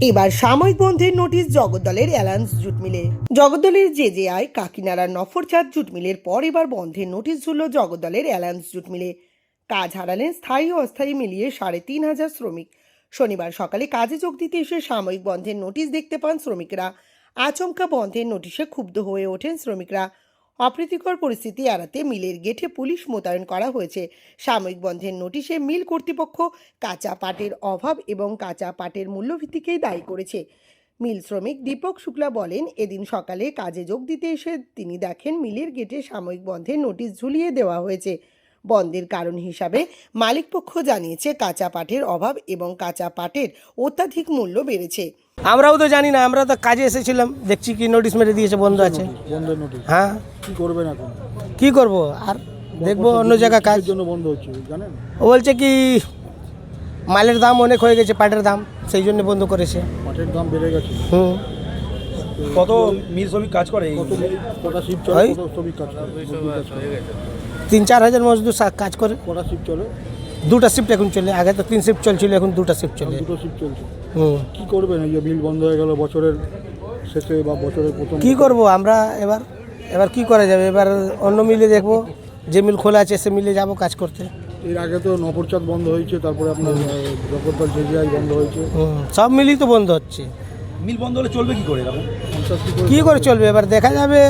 এবার সাময়িক বন্ধের নোটিশ জগদ্দলের অ্যালায়েন্স জুট মিলে। জগদ্দলের জেজেআই কাকিনাড়ার নফরচাঁদ জুট মিলের পর এবার বন্ধের নোটিশ ঝুলল জগদ্দলের অ্যালায়েন্স জুট মিলে। কাজ হারালেন স্থায়ী ও অস্থায়ী মিলিয়ে ৩৫০০ শ্রমিক। শনিবার সকালে কাজে যোগ দিতে এসে সাময়িক বন্ধের নোটিশ দেখতে পান শ্রমিকরা। আচমকা বন্ধের নোটিশে ক্ষুব্ধ হয়ে ওঠেন শ্রমিকরা। অপ্রীতিকর পরিস্থিতি এড়াতে মিলের গেটে পুলিশ মোতায়েন করা হয়েছে। সাময়িক বন্ধের নোটিশে মিল কর্তৃপক্ষ কাঁচা পাটের অভাব এবং কাঁচা পাটের মূল্যভিত্তিকেই দায়ী করেছে। মিল শ্রমিক দীপক শুক্লা বলেন, এদিন সকালে কাজে যোগ দিতে এসে তিনি দেখেন মিলের গেটে সাময়িক বন্ধের নোটিশ ঝুলিয়ে দেওয়া হয়েছে। বন্ধের কারণ হিসাবে মালিকপক্ষ জানিয়েছে কাঁচা পাটের অভাব এবং কাঁচা পাটের অত্যাধিক মূল্য বেড়েছে। আমরাও তো জানি না, আমরা তো কাজে এসেছিলাম, দেখছি কি নোটিশ মেরে দিয়েছে বন্ধ আছে। বন্ধের নোটিশ হ্যাঁ, কি করবেন এখন? কি করব আর, দেখবো অন্য জায়গায় কাজ। জন্য বন্ধ হচ্ছে জানেন? ও বলছে কি মালের দাম অনেক হয়ে গেছে, পাটের দাম, সেই জন্য বন্ধ করেছে। পাটের দাম বেড়ে গেছে। কত মিল শ্রমিক কাজ করে? কটা শিফট চলে? কত শ্রমিক কাজ করে? ৩-৪ হাজার মজদুর কাজ করে। কটা শিফট চলে? দুটা শিফট এখন চলে, আগে তো 3 শিফট চলছিল, এখন 2টা শিফট চলে। দুটো শিফট চলছে। কি করবেন এই যে মিল বন্ধ হয়ে গেল বছরের শেষে বা বছরের প্রথম? কি করব আমরা এবার কি করা যাবে? এবার অন্য মিলে দেখবো, যে মিল খোলা আছে সে মিলে যাব কাজ করতে। এর আগে তো নফরচাঁদ বন্ধ হয়েছে, তারপরে আপনার জগদ্দল জেজেআই বন্ধ হয়েছে। সব মিলই তো বন্ধ হচ্ছে। মিল বন্ধ হলে চলবে কি করে এরকম? কি করে চলবে এবার দেখা যাবে।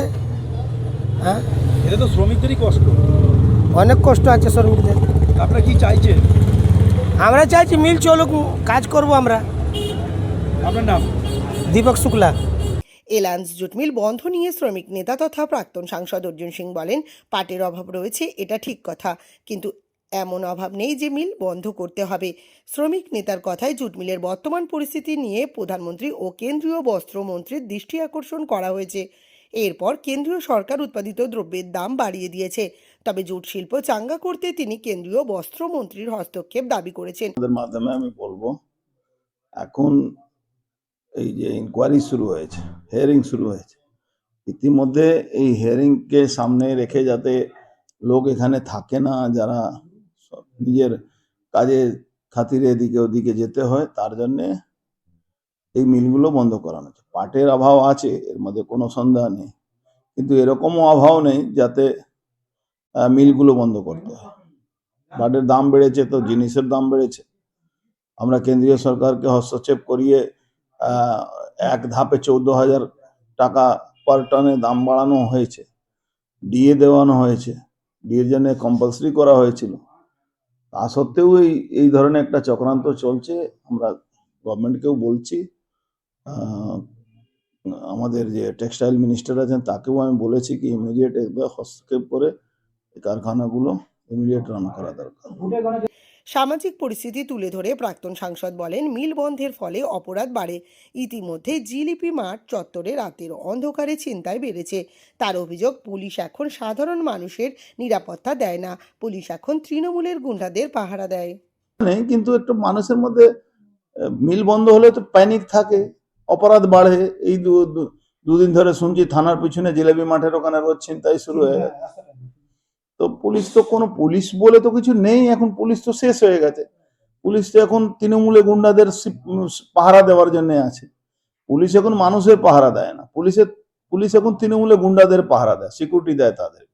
হ্যাঁ, এটা তো শ্রমিকদেরই কষ্ট। অনেক কষ্ট আছে শ্রমিকদের। আপনারা কি চাইছেন? আমরা চাইছি মিল চলুক, কাজ করব আমরা। আপনার নাম? Deepak Shukla. Alliance jute mill বন্ধ নিয়ে শ্রমিক নেতা তথা প্রাক্তন সাংসদ অর্জুন সিং বলেন, পাটের অভাব রয়েছে, এটা ঠিক কথা, কিন্তু এমন অভাব নেই যে মিল বন্ধ করতে হবে। শ্রমিক নেতার কথায় জুট মিলের বর্তমান পরিস্থিতি নিয়ে প্রধানমন্ত্রী ও কেন্দ্রীয় বস্ত্রমন্ত্রীর দৃষ্টি আকর্ষণ করা হয়েছে। এরপর কেন্দ্রীয় সরকার উৎপাদিত দ্রব্যের দাম বাড়িয়ে দিয়েছে। তবে জুট শিল্প চাঙ্গা করতে তিনি কেন্দ্রীয় বস্ত্রমন্ত্রীর হস্তক্ষেপ দাবি করেছেন। মাধ্যমে আমি বলবো, এখন এই যে ইনকোয়ারি শুরু হয়েছে, হিয়ারিং শুরু হয়েছে, ইতিমধ্যে এই হিয়ারিংকে সামনে রেখে যাতে লোক এখানে থাকে না, যারা নিজের কাজে খাতিরে এদিকে ওদিকে যেতে হয়, তার জন্যে এই মিলগুলো বন্ধ করানো হচ্ছে। পাটের অভাব আছে, এর মধ্যে কোনো সন্দেহ নেই, কিন্তু এরকমও অভাব নেই যাতে মিলগুলো বন্ধ করতে হয়। পাটের দাম বেড়েছে তো জিনিসের দাম বেড়েছে। আমরা কেন্দ্রীয় সরকারকে হস্তক্ষেপ করিয়ে এক ধাপে 14,000 টাকা পার টনে দাম বাড়ানো হয়েছে, ডিএ দেওয়ানো হয়েছে, ডিএর জন্য কম্পালসারি করা হয়েছিল। তা সত্ত্বেও এই ধরনের একটা চক্রান্ত চলছে। আমরা গভর্নমেন্টকেও বলছি, আমাদের যে টেক্সটাইল মিনিস্টার আছেন তাকেও আমি বলেছি কি ইমিডিয়েট একবার হস্তক্ষেপ করে কারখানাগুলো ইমিডিয়েট রান করা দরকার। সামাজিক পরিস্থিতি তুলে ধরে প্রাক্তন সাংসদ বলেন, মিল বন্ধের ফলে অপরাধ বাড়ে। ইতিমধ্যে জিলিপি মাঠ চত্বরে রাতের অন্ধকারে ছিনতাই বেড়েছে। তার অভিযোগ, পুলিশ এখন সাধারণ মানুষের নিরাপত্তা দেয় না, পুলিশ এখন তৃণমূলের গুন্ডাদের পাহারা দেয়। কিন্তু একটু মানুষের মধ্যে মিল বন্ধ হলে তো প্যানিক থাকে, অপরাধ বাড়ে। এই দুদিন ধরে শুনছি থানার পিছনে জিলেবি মাঠের ওখানে রোজ ছিনতাই শুরু হয়ে গেছে। তো পুলিশ তো কোনো পুলিশ বলে তো কিছু নেই, এখন পুলিশ তো শেষ হয়ে গেছে। পুলিশ তো এখন তৃণমূলে গুন্ডাদের পাহারা দেওয়ার জন্য আছে। পুলিশ এখন মানুষের পাহারা দেয় না, পুলিশ এখন তৃণমূলে গুন্ডাদের পাহারা দেয়, সিকিউরিটি দেয় তাদের।